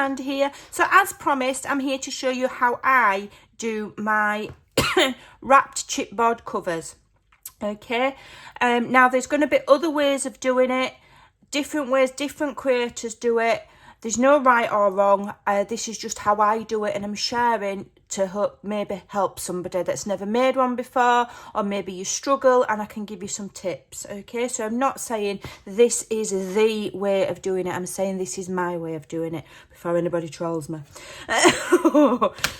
hand here. So as promised, I'm here to show you how I do my wrapped chipboard covers. Okay, now there's going to be other ways of doing it, different ways, different creators do it. There's no right or wrong. This is just how I do it, and I'm sharing to maybe help somebody that's never made one before, or maybe you struggle, and I can give you some tips. Okay, so I'm not saying this is the way of doing it. I'm saying this is my way of doing it before anybody trolls me.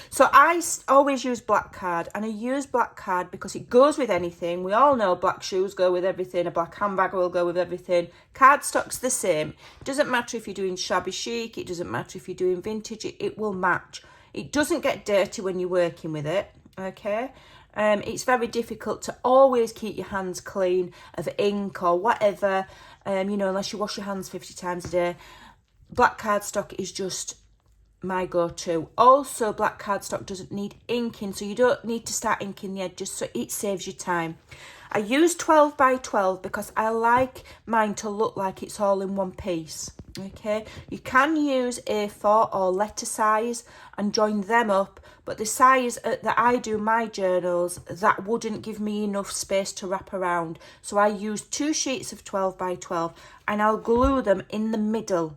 So I always use black card, and I use black card because it goes with anything. We all know black shoes go with everything. A black handbag will go with everything. Cardstock's the same. It doesn't matter if you're doing shabby chic. It doesn't matter if you're doing vintage. It will match. It doesn't get dirty when you're working with it, okay? It's very difficult to always keep your hands clean of ink or whatever, you know, unless you wash your hands 50 times a day. Black cardstock is just my go-to. Also, black cardstock doesn't need inking, so you don't need to start inking the edges, so it saves you time. I use 12 by 12 because I like mine to look like it's all in one piece. Okay, you can use A4 or letter size and join them up, but the size that I do my journals, that wouldn't give me enough space to wrap around. So I use 2 sheets of 12 by 12 and I'll glue them in the middle.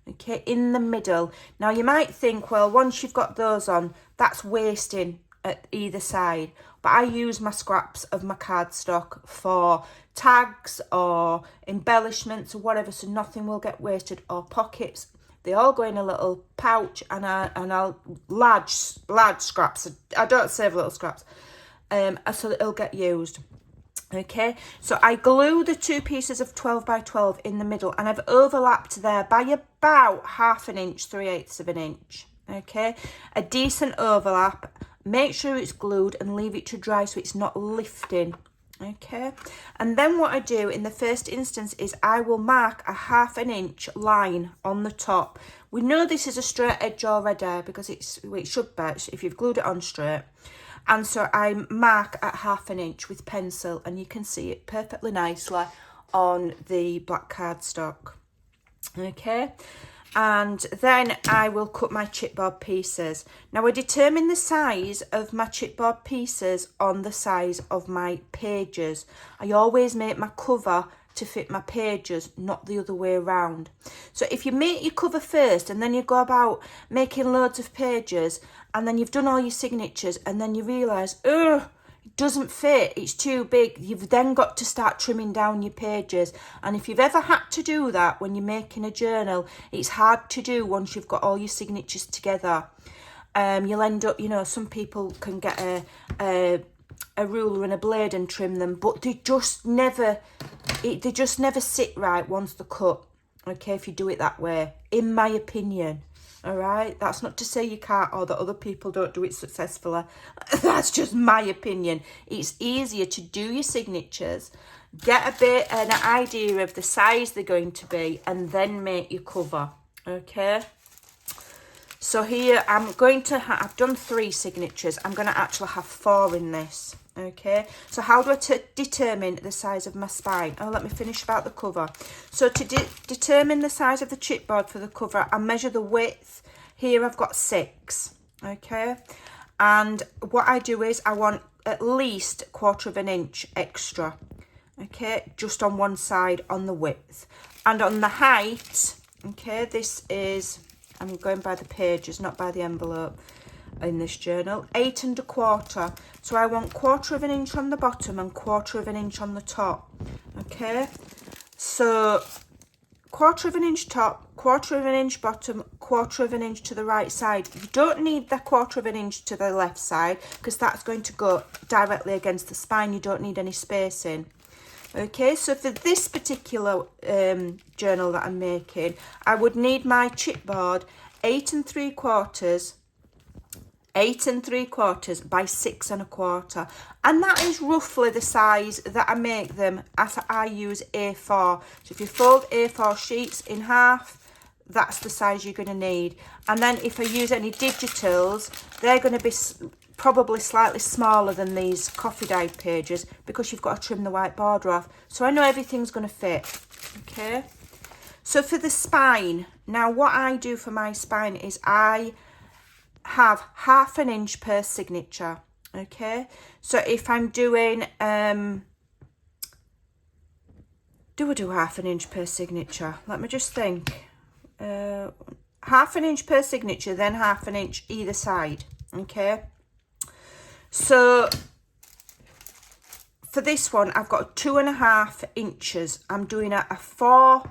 Okay, in the middle. Now you might think, well, once you've got those on, that's wasting at either side. But I use my scraps of my cardstock for tags or embellishments or whatever, so nothing will get wasted, or pockets. They all go in a little pouch, and I'll large scraps. I don't save little scraps, so that it'll get used. Okay, so I glue the 2 pieces of 12 by 12 in the middle, and I've overlapped there by about 1/2 inch, 3/8 of an inch. Okay, a decent overlap. Make sure it's glued and leave it to dry so it's not lifting. Okay, and then what I do in the first instance is I will mark a 1/2 inch line on the top. We know this is a straight edge already because it should be if you've glued it on straight. And so I mark at 1/2 inch with pencil, and you can see it perfectly nicely on the black cardstock. Okay, and then I will cut my chipboard pieces. Now I determine the size of my chipboard pieces on the size of my pages. I always make my cover to fit my pages, not the other way around. So if you make your cover first and then you go about making loads of pages, and then you've done all your signatures, and then you realise, ugh, it doesn't fit, it's too big, you've then got to start trimming down your pages. And if you've ever had to do that when you're making a journal, it's hard to do once you've got all your signatures together. You'll end up, you know, some people can get a ruler and a blade and trim them, but they just never sit right once they're cut. Okay, if you do it that way, in my opinion. All right, that's not to say you can't, or that other people don't do it successfully. That's just my opinion. It's easier to do your signatures, get an idea of the size they're going to be, and then make your cover. Okay, so here I'm going to I've done 3 signatures. I'm going to actually have 4 in this. Okay, so how do I determine the size of my spine? Oh, let me finish about the cover. So to determine the size of the chipboard for the cover, I measure the width. Here I've got 6. Okay, and what I do is I want at least 1/4 inch extra. Okay, just on one side on the width, and on the height. Okay, this is, I'm going by the pages, not by the envelope. In this journal, 8 1/4. So I want 1/4 inch on the bottom and 1/4 inch on the top. Okay, so 1/4 inch top, 1/4 inch bottom, 1/4 inch to the right side. You don't need the 1/4 inch to the left side because that's going to go directly against the spine. You don't need any spacing. Okay, so for this particular journal that I'm making, I would need my chipboard 8 3/4 by 6 1/4, and that is roughly the size that I make them as I use A4. So if you fold A4 sheets in half, that's the size you're going to need. And then if I use any digitals, they're going to be probably slightly smaller than these coffee dyed pages because you've got to trim the white border off. So I know everything's going to fit. Okay, So for the spine, now what I do for my spine is I have 1/2 inch per signature. Okay, so if I'm doing do I do 1/2 inch per signature? Let me just think. 1/2 inch per signature, then 1/2 inch either side. Okay, so for this one I've got 2.5 inches. I'm doing a 4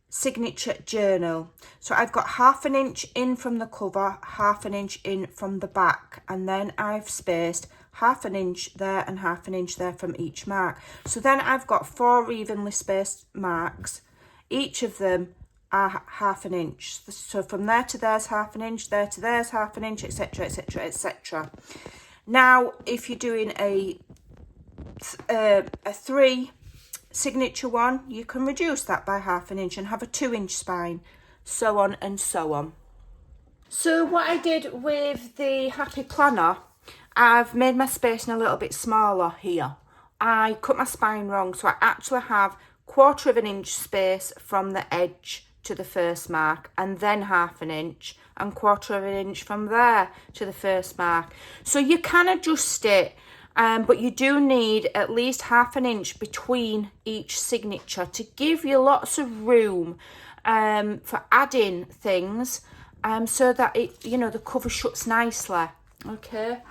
signature journal, so I've got 1/2 inch in from the cover, 1/2 inch in from the back, and then I've spaced 1/2 inch there and 1/2 inch there from each mark. So then I've got 4 evenly spaced marks, each of them are 1/2 inch. So from there to there's 1/2 inch, there to there's 1/2 inch, etc, etc, etc. Now if you're doing a 3 signature one, you can reduce that by 1/2 inch and have a 2 inch spine, so on and so on. So what I did with the Happy Planner, I've made my spacing a little bit smaller here. I cut my spine wrong, so I actually have 1/4 inch space from the edge to the first mark, and then 1/2 inch, and 1/4 inch from there to the first mark. So you can adjust it, but you do need at least 1/2 inch between each signature to give you lots of room for adding things, so that it, you know, the cover shuts nicely. Okay,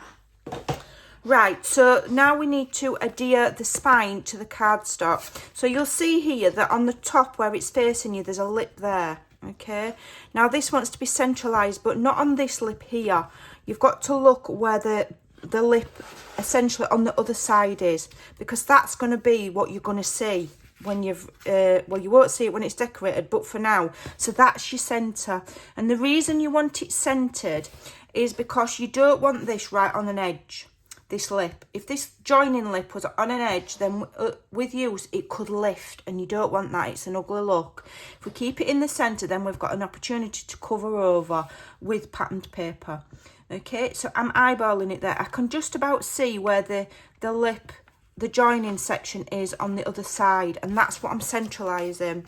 right, so now we need to adhere the spine to the cardstock. So you'll see here that on the top where it's facing you, there's a lip there. Okay, now this wants to be centralized, but not on this lip here. You've got to look where the lip essentially on the other side is, because that's going to be what you're going to see when you've well, you won't see it when it's decorated, but for now. So that's your center, and the reason you want it centered is because you don't want this right on an edge, this lip. If this joining lip was on an edge, then with use it could lift, and you don't want that. It's an ugly look. If we keep it in the center, then we've got an opportunity to cover over with patterned paper. Okay, so I'm eyeballing it there. I can just about see where the lip, the joining section is on the other side, and that's what I'm centralizing.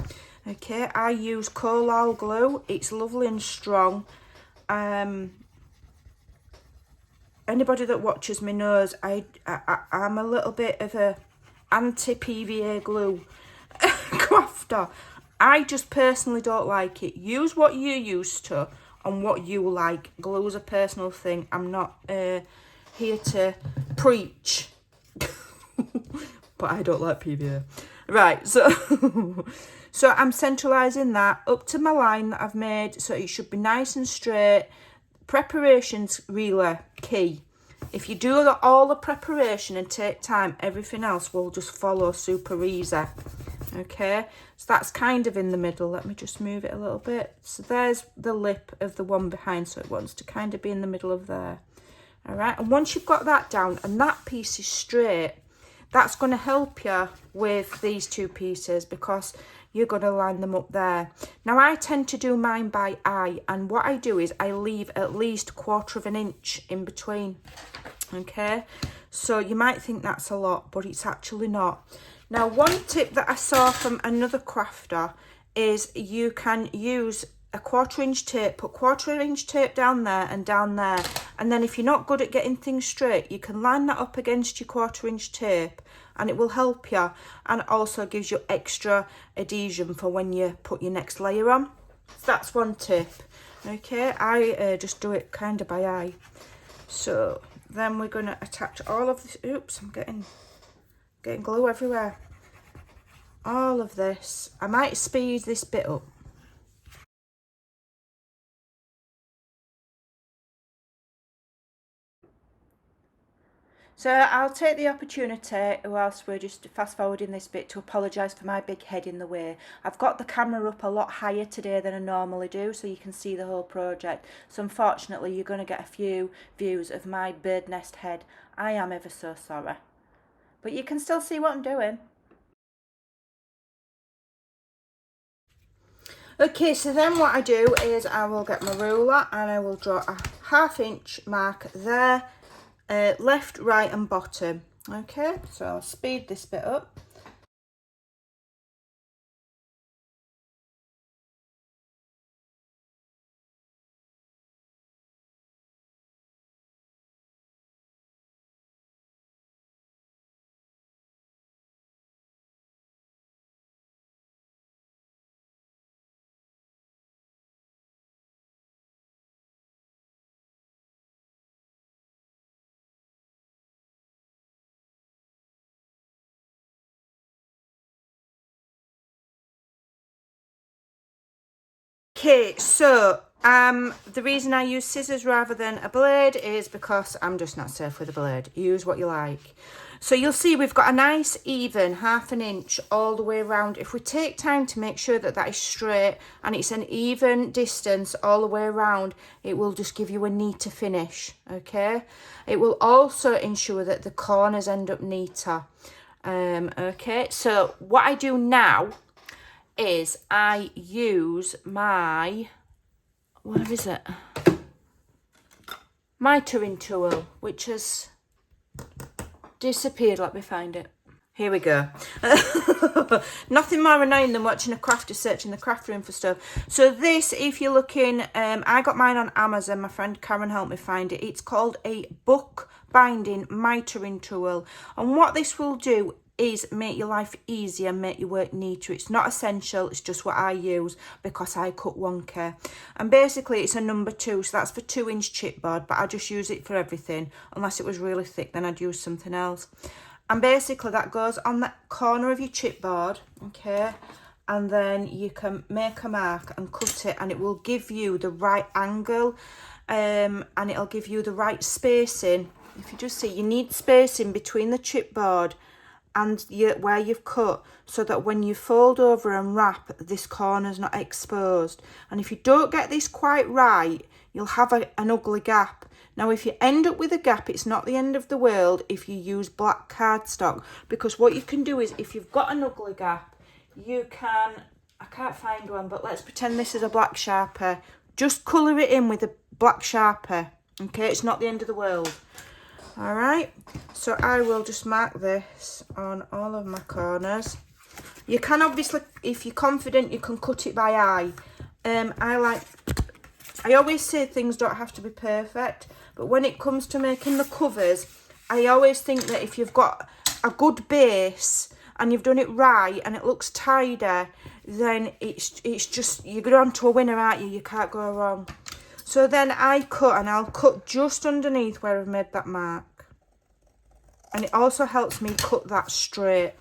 Okay, I use Collal glue. It's lovely and strong. Anybody that watches me knows I'm a little bit of a anti-PVA glue crafter. I just personally don't like it. Use what you're used to and what you like. Glue is a personal thing. I'm not here to preach. But I don't like PVA. Right, so so I'm centralising that up to my line that I've made, so it should be nice and straight. Preparation's really key. If you do all the preparation and take time, everything else will just follow super easy. Okay, so that's kind of in the middle. Let me just move it a little bit. So there's the lip of the one behind, so it wants to kind of be in the middle of there. All right, and once you've got that down and that piece is straight, that's going to help you with these two pieces, because you're going to line them up there. Now I tend to do mine by eye, and what I do is I leave at least 1/4 inch in between. Okay, so you might think that's a lot, but it's actually not. Now one tip that I saw from another crafter is you can use a 1/4 inch tape, put 1/4 inch tape down there, and then if you're not good at getting things straight, you can line that up against your 1/4 inch tape, and it will help you, and also gives you extra adhesion for when you put your next layer on. So that's one tip. Okay, I just do it kind of by eye. So then we're going to attach all of this. Oops, I'm getting glue everywhere. All of this. I might speed this bit up. So I'll take the opportunity, whilst we're just fast forwarding this bit, to apologise for my big head in the way. I've got the camera up a lot higher today than I normally do, so you can see the whole project. So unfortunately you're going to get a few views of my bird nest head. I am ever so sorry. But you can still see what I'm doing. Okay, so then what I do is I will get my ruler and I will draw a 1/2 inch mark there. Left, right and bottom. Okay, so I'll speed this bit up. Okay, so the reason I use scissors rather than a blade is because I'm just not safe with a blade. Use what you like. So you'll see we've got a nice even 1/2 inch all the way around. If we take time to make sure that that is straight and it's an even distance all the way around, it will just give you a neater finish, okay? It will also ensure that the corners end up neater. Okay, so what I do now is I use my, where is it? Mitering tool, which has disappeared. Let me find it. Here we go. Nothing more annoying than watching a crafter searching the craft room for stuff. So this, if you're looking, I got mine on Amazon. My friend Karen helped me find it. It's called a book binding mitering tool. And what this will do is make your life easier, make your work neater. It's not essential, it's just what I use because I cut 1K. And basically it's a number 2, so that's for 2-inch chipboard, but I just use it for everything. Unless it was really thick, then I'd use something else. And basically that goes on the corner of your chipboard, okay? And then you can make a mark and cut it, and it will give you the right angle, and it'll give you the right spacing. If you just see, you need spacing between the chipboard and where you've cut, so that when you fold over and wrap, this corner's not exposed. And if you don't get this quite right, you'll have an ugly gap. Now, if you end up with a gap, it's not the end of the world if you use black cardstock, because what you can do is, if you've got an ugly gap, you can, I can't find one, but let's pretend this is a black Sharpie. Just colour it in with a black Sharpie, okay? It's not the end of the world. All right, so I will just mark this on all of my corners. You can obviously, if you're confident, you can cut it by eye. I always say things don't have to be perfect, but when it comes to making the covers, I always think that if you've got a good base and you've done it right and it looks tidy, then it's just, you're on to a winner, aren't you? You can't go wrong. So then I cut, and I'll cut just underneath where I've made that mark. And it also helps me cut that straight,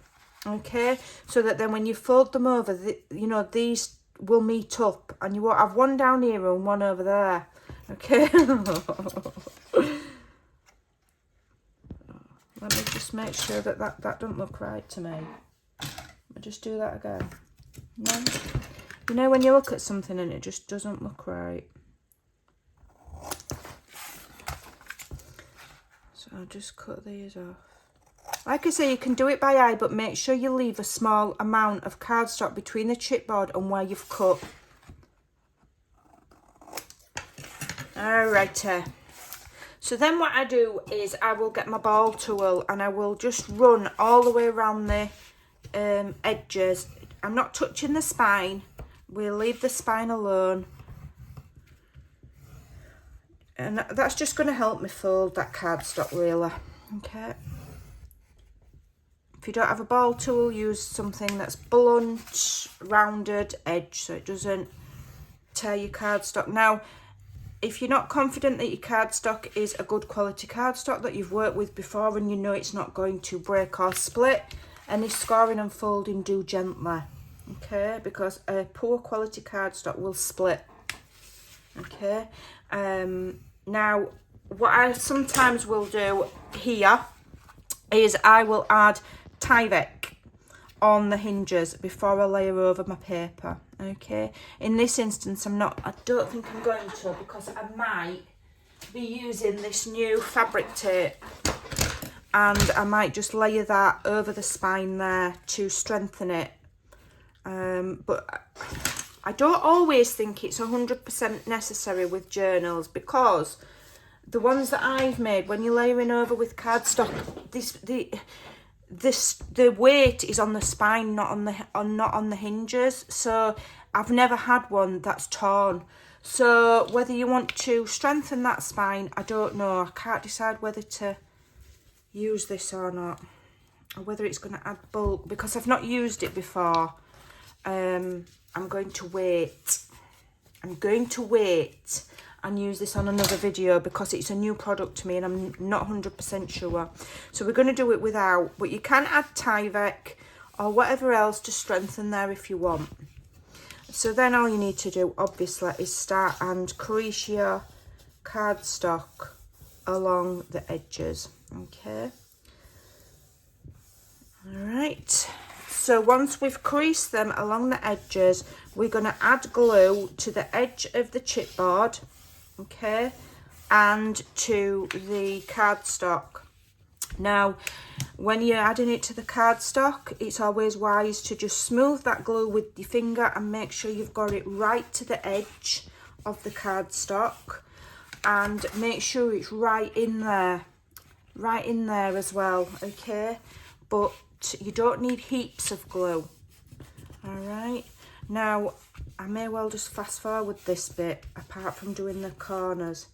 okay? So that then when you fold them over, you know, these will meet up, and you won't have one down here and one over there, okay? Let me just make sure that that don't look right to me. Let me just do that again. No? You know when you look at something and it just doesn't look right? So I'll just cut these off. Like I say, you can do it by eye, but make sure you leave a small amount of cardstock between the chipboard and where you've cut. Alrighty. So then what I do is I will get my ball tool and I will just run all the way around the edges. I'm not touching the spine. We'll leave the spine alone. And that's just going to help me fold that cardstock really. Okay. If you don't have a ball tool, use something that's blunt, rounded edge so it doesn't tear your cardstock. Now, if you're not confident that your cardstock is a good quality cardstock that you've worked with before and you know it's not going to break or split, any scoring and folding, do gently. Okay, because a poor quality cardstock will split. Okay. Now, what I sometimes will do here is I will add Tyvek on the hinges before I layer over my paper. Okay, in this instance I don't think I'm going to, because I might be using this new fabric tape, and I might just layer that over the spine there to strengthen it. But I don't always think it's 100% necessary with journals, because the ones that I've made, when you're layering over with cardstock, the weight is on the spine, not on the hinges. So I've never had one that's torn. So whether you want to strengthen that spine, I don't know. I can't decide whether to use this or not, or whether it's going to add bulk, because I've not used it before. I'm going to wait. And use this on another video, because it's a new product to me and I'm not 100% sure. So we're going to do it without, but you can add Tyvek or whatever else to strengthen there if you want. So then all you need to do, obviously, is start and crease your cardstock along the edges, okay? All right, so once we've creased them along the edges, we're going to add glue to the edge of the chipboard, okay, and to the cardstock. Now, when you're adding it to the cardstock, it's always wise to just smooth that glue with your finger and make sure you've got it right to the edge of the cardstock, and make sure it's right in there as well, okay? But you don't need heaps of glue. All right, now I may well just fast forward this bit apart from doing the corners.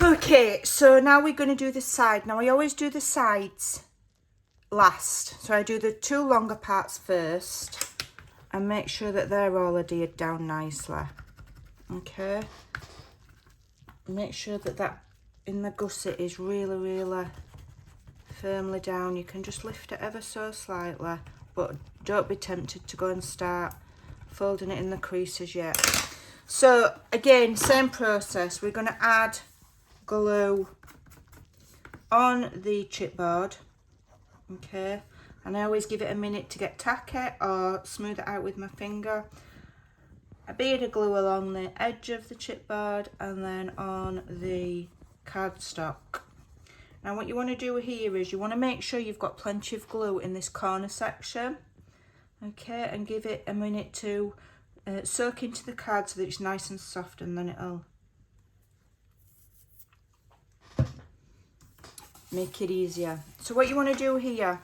Okay, so now we're going to do the side. Now I always do the sides last, so I do the two longer parts first and make sure that they're all adhered down nicely, okay? Make sure that that in the gusset is really firmly down. You can just lift it ever so slightly, but don't be tempted to go and start folding it in the creases yet. So again, same process. We're going to add glue on the chipboard, okay, and I always give it a minute to get tacky or smooth it out with my finger. A bead of glue along the edge of the chipboard and then on the cardstock. Now what you want to do here is you want to make sure you've got plenty of glue in this corner section, okay, and give it a minute to soak into the card so that it's nice and soft, and then it'll make it easier. So what you want to do here,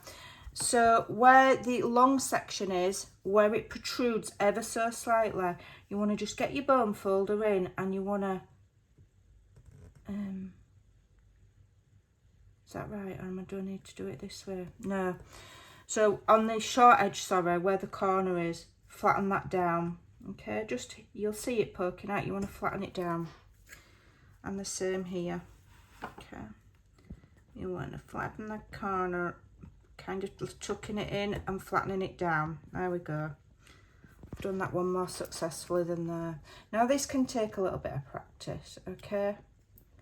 so where the long section is, where it protrudes ever so slightly, you want to just get your bone folder in and you want to, is that right, or do I need to do it this way? No. So on the short edge, sorry, where the corner is, flatten that down, okay? Just, you'll see it poking out, you want to flatten it down. And the same here, okay? You want to flatten the corner, kind of tucking it in and flattening it down. There we go. I've done that one more successfully than there. Now this can take a little bit of practice, okay?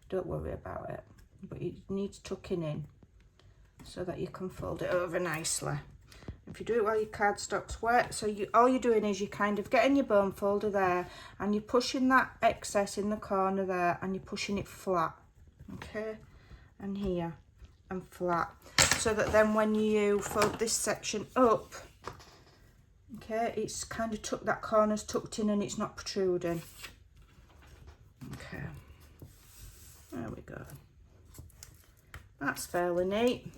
Don't worry about it. But it needs tucking in so that you can fold it over nicely. If you do it while your cardstock's wet, so all you're doing is you're kind of getting your bone folder there and you're pushing that excess in the corner there and you're pushing it flat, okay? And here. And flat, so that then when you fold this section up, okay, it's kind of that corner's tucked in and it's not protruding. Okay, there we go. That's fairly neat.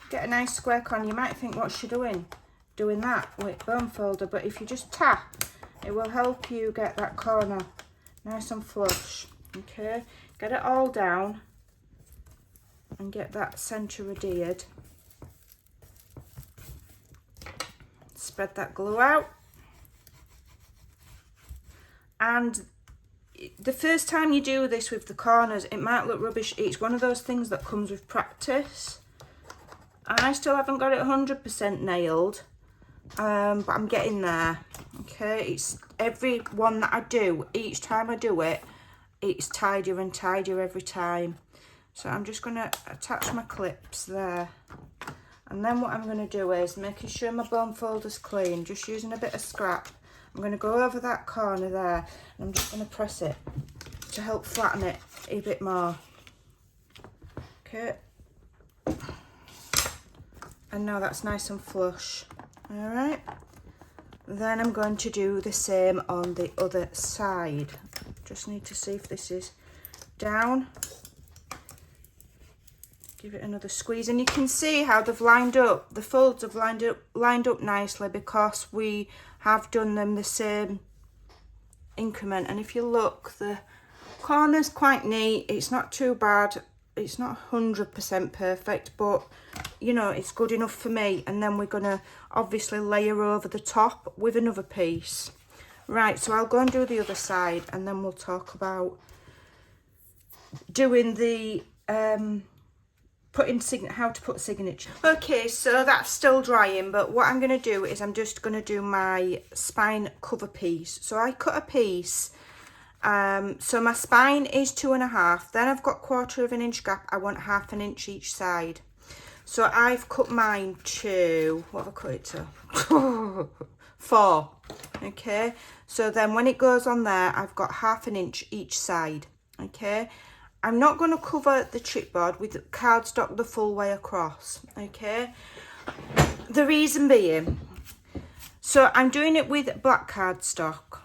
Get a nice square corner. You might think, what's she doing that with bone folder, but if you just tap, it will help you get that corner nice and flush, okay? Get it all down and get that centre adhered. Spread that glue out. And the first time you do this with the corners, it might look rubbish. It's one of those things that comes with practice. I still haven't got it 100% nailed, but I'm getting there. Okay, it's every one that I do, each time I do it, it's tidier and tidier every time. So I'm just going to attach my clips there. And then what I'm going to do is, making sure my bone folder's clean, just using a bit of scrap, I'm going to go over that corner there, and I'm just going to press it to help flatten it a bit more. Okay. And now that's nice and flush. All right. Then I'm going to do the same on the other side. Just need to see if this is down. Give it another squeeze, and you can see how they've lined up. The folds have lined up nicely because we have done them the same increment. And if you look, the corner's quite neat. It's not too bad. It's not 100% perfect, but you know, it's good enough for me. And then we're gonna obviously layer over the top with another piece. Right, so I'll go and do the other side, and then we'll talk about doing the how to put signature. Okay, so that's still drying, but what I'm going to do is I'm just going to do my spine cover piece. So I cut a piece, so my spine is 2.5, then I've got 1/4 inch gap. I want 1/2 inch each side. So I've cut mine to, what have I cut it to? 4. Okay, so then when it goes on there, I've got 1/2 inch each side. Okay, I'm not going to cover the chipboard with cardstock the full way across. Okay, the reason being, so I'm doing it with black cardstock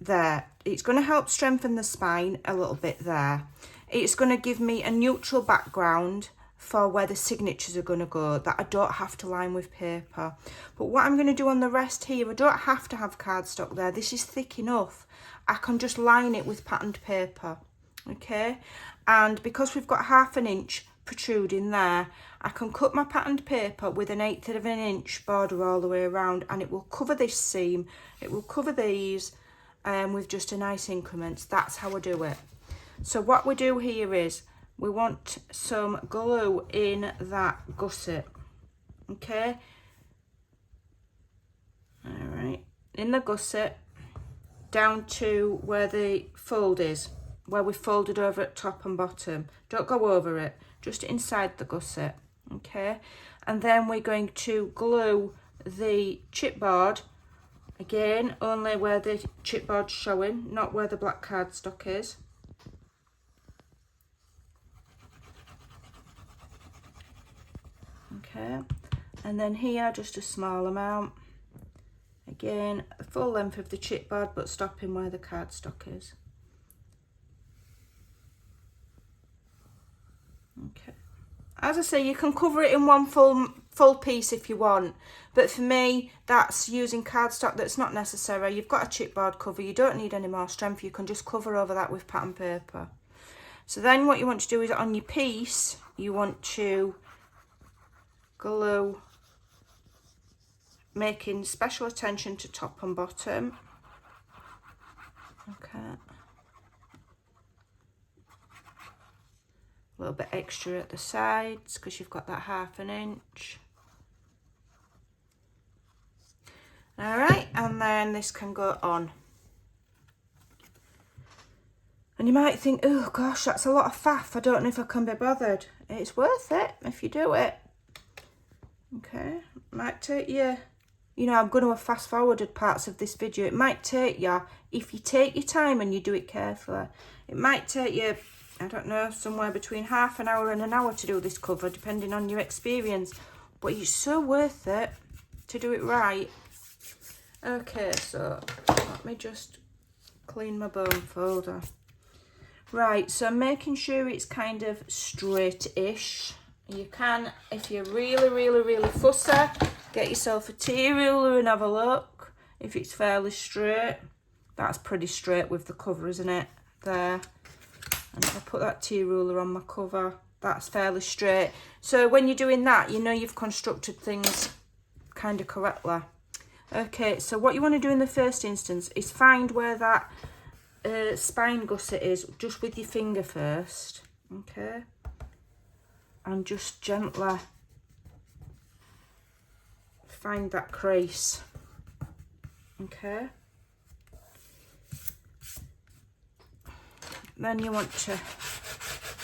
there. It's going to help strengthen the spine a little bit there. It's going to give me a neutral background for where the signatures are going to go, that I don't have to line with paper. But what I'm going to do on the rest here, I don't have to have cardstock there. This is thick enough. I can just line it with patterned paper. Okay, and because we've got 1/2 inch protruding there, I can cut my patterned paper with 1/8 inch border all the way around, and it will cover this seam, it will cover these with just a nice increment. That's how I do it. So what we do here is we want some glue in that gusset. Okay, all right, in the gusset down to where the fold is, where we folded over at top and bottom. Don't go over it, just inside the gusset. Okay, and then we're going to glue the chipboard again, only where the chipboard's showing, not where the black cardstock is. Okay, and then here just a small amount. Again, the full length of the chipboard, but stopping where the cardstock is. Okay, as I say, you can cover it in one full piece if you want, but for me that's using cardstock that's not necessary. You've got a chipboard cover, you don't need any more strength, you can just cover over that with pattern paper. So then what you want to do is on your piece you want to glue, making special attention to top and bottom. Okay, a little bit extra at the sides because you've got that 1/2 inch. All right, and then this can go on. And you might think, oh gosh, that's a lot of faff, I don't know if I can be bothered. It's worth it if you do it. Okay, might take you, you know, I'm going to have fast forwarded parts of this video. It might take you, if you take your time and you do it carefully, it might take you, I don't know, somewhere between half an hour and an hour to do this cover, depending on your experience. But it's so worth it to do it right. Okay, so let me just clean my bone folder. Right, so I'm making sure it's kind of straight-ish. You can, if you're really fussy, get yourself a tea ruler and have a look if it's fairly straight. That's pretty straight with the cover, isn't it? There. And if I put that tea ruler on my cover, that's fairly straight. So when you're doing that, you know you've constructed things kind of correctly. Okay, so what you want to do in the first instance is find where that spine gusset is, just with your finger first, okay, and just gently find that crease, okay. Then you want to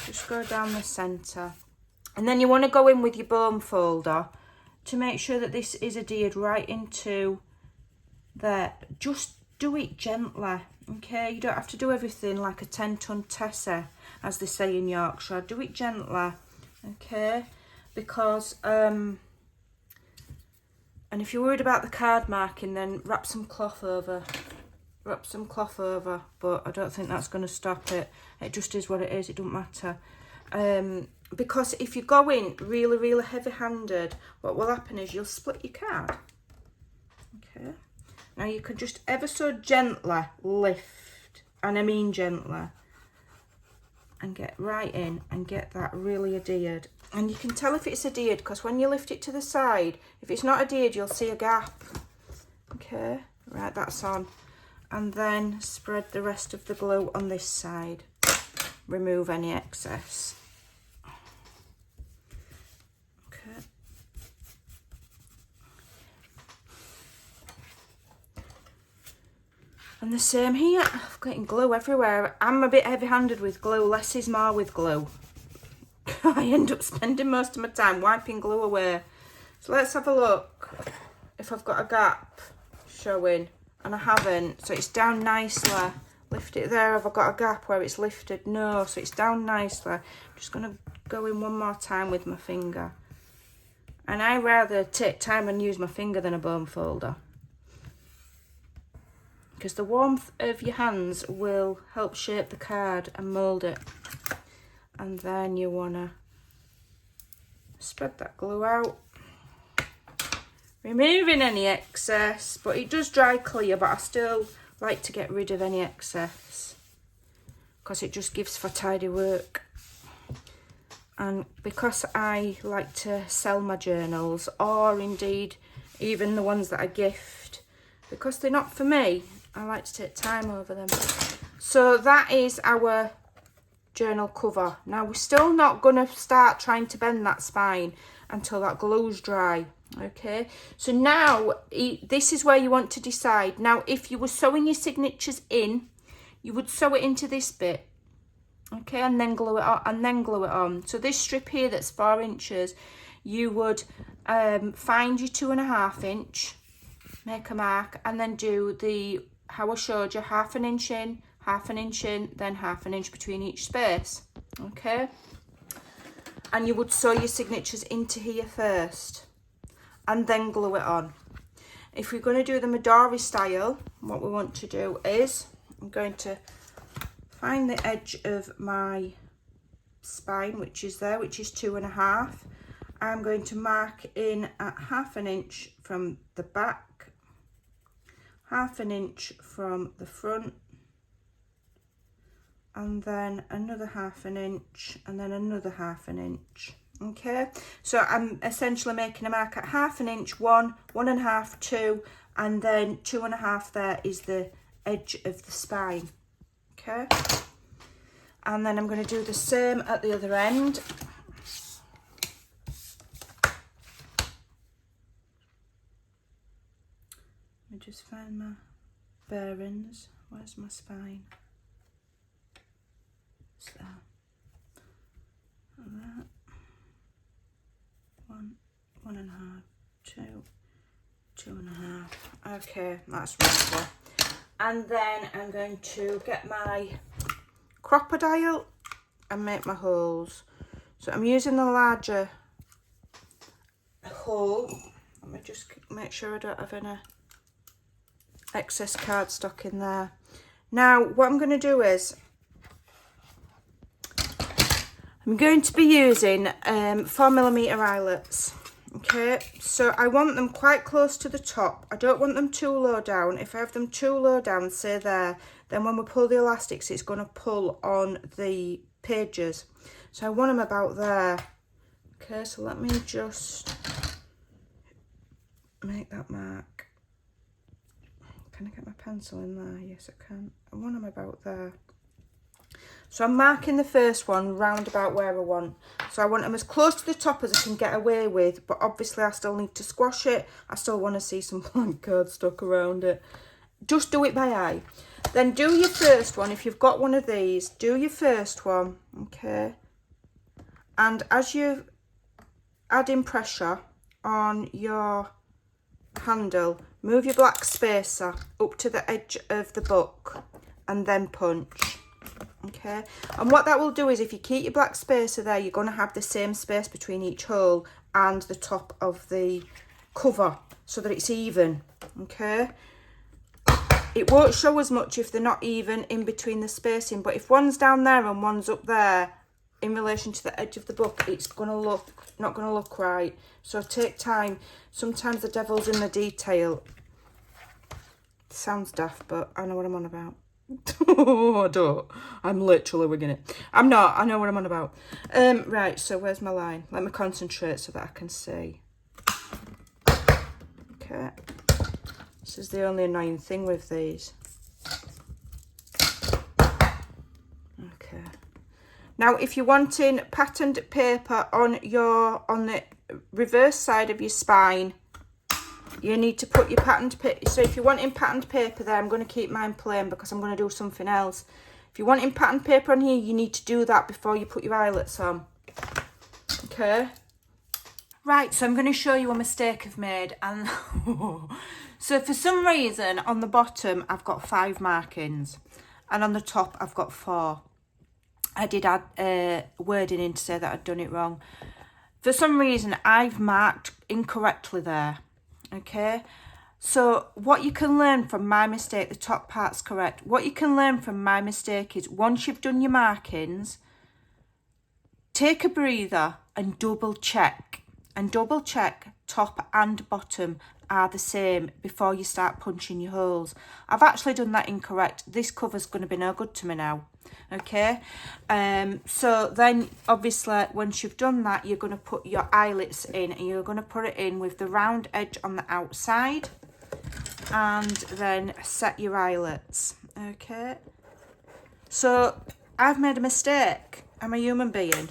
just go down the centre, and then you want to go in with your bone folder to make sure that this is adhered right into there. Just do it gently, okay? You don't have to do everything like a 10-ton Tessie, as they say in Yorkshire. Do it gently, okay? Because, and if you're worried about the card marking, then wrap some cloth over. Wrap some cloth over, but I don't think that's going to stop it. It just is what it is, it doesn't matter. Because if you go in really, really heavy-handed, what will happen is you'll split your card. Okay. Now you can just ever so gently lift, and I mean gently, and get right in and get that really adhered. And you can tell if it's adhered because when you lift it to the side, if it's not adhered, you'll see a gap. Okay, right, that's on. And then spread the rest of the glue on this side. Remove any excess. Okay. And the same here. I'm getting glue everywhere. I'm a bit heavy-handed with glue. Less is more with glue. I end up spending most of my time wiping glue away. So let's have a look if I've got a gap showing. And I haven't, so it's down nicely. Lift it there. Have I got a gap where it's lifted? No, so it's down nicely. I'm just going to go in one more time with my finger. And I rather take time and use my finger than a bone folder, because the warmth of your hands will help shape the card and mould it. And then you want to spread that glue out, removing any excess, but it does dry clear, but I still like to get rid of any excess because it just gives for tidy work. And because I like to sell my journals, or indeed even the ones that I gift, because they're not for me, I like to take time over them. So that is our journal cover. Now we're still not going to start trying to bend that spine until that glue's dry. Okay, so now this is where you want to decide. Now if you were sewing your signatures in, you would sew it into this bit, okay, and then glue it on, So this strip here that's 4 inches, you would find your 2.5 inch, make a mark, and then do the, how I showed you, 1/2 inch in, 1/2 inch in, then 1/2 inch between each space, okay. And you would sew your signatures into here first and then glue it on. If we're going to do the Midori style, what we want to do is, I'm going to find the edge of my spine, which is there, which is 2.5. I'm going to mark in at 1/2 inch from the back, 1/2 inch from the front, and then another 1/2 inch, and then another 1/2 inch. Okay, so I'm essentially making a mark at 1/2 inch, 1, 1.5, 2, and then 2.5 there is the edge of the spine. Okay, and then I'm going to do the same at the other end. Let me just find my bearings. Where's my spine? So, like that. 1, 1.5, 2, 2.5. Okay, that's right. And then I'm going to get my crocodile and make my holes. So I'm using the larger hole. Let me just make sure I don't have any excess cardstock in there. Now what I'm going to do is I'm going to be using 4mm eyelets. Okay, so I want them quite close to the top. I don't want them too low down. If I have them too low down, say there, then when we pull the elastics, it's going to pull on the pages. So I want them about there. Okay, so let me just make that mark. Can I get my pencil in there? Yes, I can. I want them about there. So I'm marking the first one round about where I want. So I want them as close to the top as I can get away with, but obviously I still need to squash it. I still want to see some blank card stuck around it. Just do it by eye. Then do your first one. If you've got one of these, do your first one, okay? And as you're adding pressure on your handle, move your black spacer up to the edge of the book and then punch. Okay, and what that will do is if you keep your black spacer there, you're going to have the same space between each hole and the top of the cover so that it's even. Okay, it won't show as much if they're not even in between the spacing, but if one's down there and one's up there in relation to the edge of the book, it's going to look not going to look right. So take time. Sometimes the devil's in the detail. It sounds daft, but I know what I'm on about. I don't. I'm literally wigging it. I'm not. I know what I'm on about. Right, so where's my line? Let me concentrate so that I can see. Okay. This is the only annoying thing with these. Okay. Now, if you're wanting patterned paper on the reverse side of your spine, you need to put your patterned paper. So if you're wanting patterned paper there, I'm going to keep mine plain because I'm going to do something else. If you're wanting patterned paper on here, you need to do that before you put your eyelets on. Okay. Right, so I'm going to show you a mistake I've made. And so for some reason, on the bottom, I've got 5 markings. And on the top, I've got 4. I did add wording in to say that I'd done it wrong. For some reason, I've marked incorrectly there. Okay, so what you can learn from my mistake, the top part's correct. What you can learn from my mistake is once you've done your markings, take a breather and double check. And double check top and bottom are the same before you start punching your holes. I've actually done that incorrect. This cover's going to be no good to me now. Okay, so then obviously once you've done that, you're going to put your eyelets in and you're going to put it in with the round edge on the outside and then set your eyelets. Okay, so I've made a mistake. I'm a human being.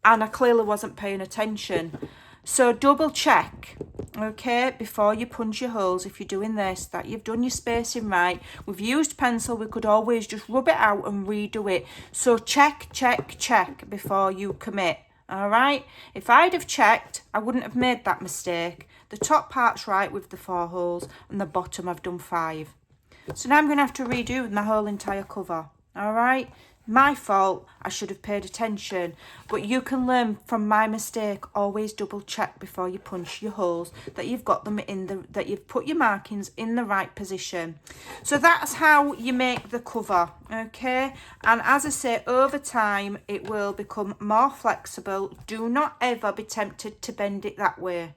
And I clearly wasn't paying attention. So double check, okay, before you punch your holes, if you're doing this, that you've done your spacing right. We've used pencil, we could always just rub it out and redo it. So check, check, check before you commit, all right? If I'd have checked, I wouldn't have made that mistake. The top part's right with the 4 holes and the bottom I've done 5. So now I'm going to have to redo my whole entire cover, all right? My fault, I should have paid attention, but you can learn from my mistake. Always double check before you punch your holes that you've got them that you've put your markings in the right position. So that's how you make the cover, okay? And as I say, over time it will become more flexible. Do not ever be tempted to bend it that way,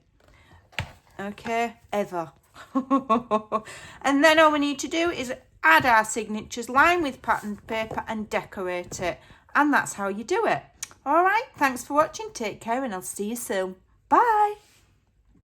okay? Ever. And then all we need to do is add our signatures, line with patterned paper and decorate it. And that's how you do it. All right, thanks for watching. Take care and I'll see you soon. Bye.